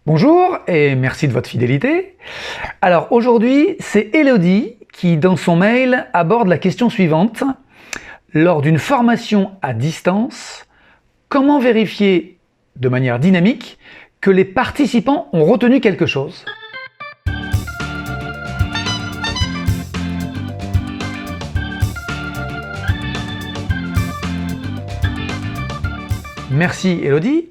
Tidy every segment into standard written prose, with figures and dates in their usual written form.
Bonjour et merci de votre fidélité. Alors aujourd'hui, c'est Elodie qui, dans son mail, aborde la question suivante. Lors d'une formation à distance, comment vérifier de manière dynamique que les participants ont retenu quelque chose ? Merci Elodie.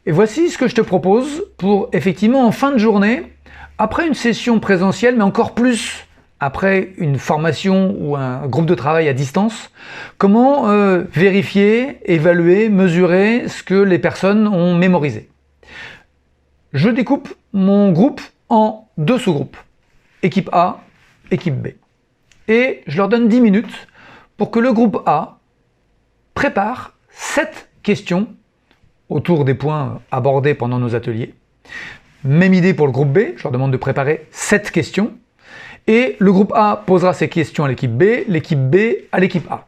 Et voici ce que je te propose pour effectivement en fin de journée, après une session présentielle, mais encore plus après une formation ou un groupe de travail à distance, comment vérifier, évaluer, mesurer ce que les personnes ont mémorisé. Je découpe mon groupe en deux sous-groupes, équipe A, équipe B. Et je leur donne 10 minutes pour que le groupe A prépare 7 questions autour des points abordés pendant nos ateliers. Même idée pour le groupe B, je leur demande de préparer 7 questions. Et le groupe A posera ses questions à l'équipe B à l'équipe A.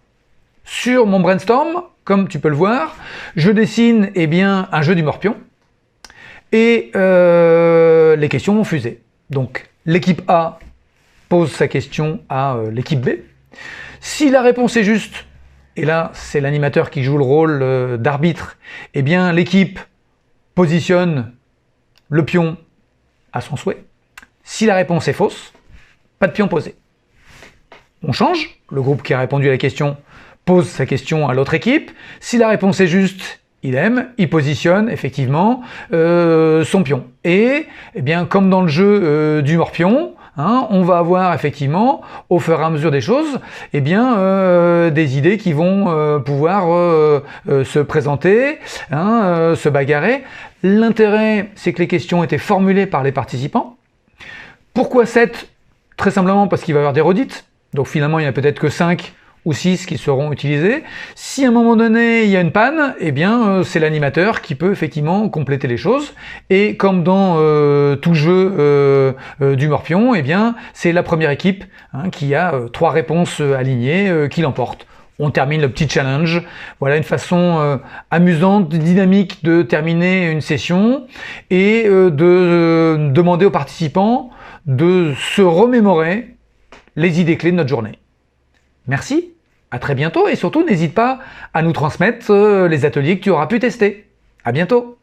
Sur mon brainstorm, comme tu peux le voir, je dessine un jeu du morpion. Et les questions vont fuser. Donc l'équipe A pose sa question à l'équipe B. Si la réponse est juste, et là c'est l'animateur qui joue le rôle d'arbitre, l'équipe positionne le pion à son souhait. Si la réponse est fausse, pas de pion posé. On change, le groupe qui a répondu à la question pose sa question à l'autre équipe. Si la réponse est juste, il positionne effectivement son pion. Et comme dans le jeu du morpion, on va avoir effectivement, au fur et à mesure des choses, des idées qui vont pouvoir se présenter, se bagarrer. L'intérêt, c'est que les questions étaient formulées par les participants. Pourquoi 7 ? Très simplement parce qu'il va y avoir des redites. Donc finalement, il n'y en a peut-être que 5 ou 6 qui seront utilisés. Si à un moment donné il y a une panne, c'est l'animateur qui peut effectivement compléter les choses. Et comme dans tout jeu du morpion, c'est la première équipe qui a 3 réponses alignées qui l'emporte. On termine le petit challenge. Voilà une façon amusante, dynamique de terminer une session et de demander aux participants de se remémorer les idées clés de notre journée. Merci, à très bientôt et surtout n'hésite pas à nous transmettre les ateliers que tu auras pu tester. À bientôt.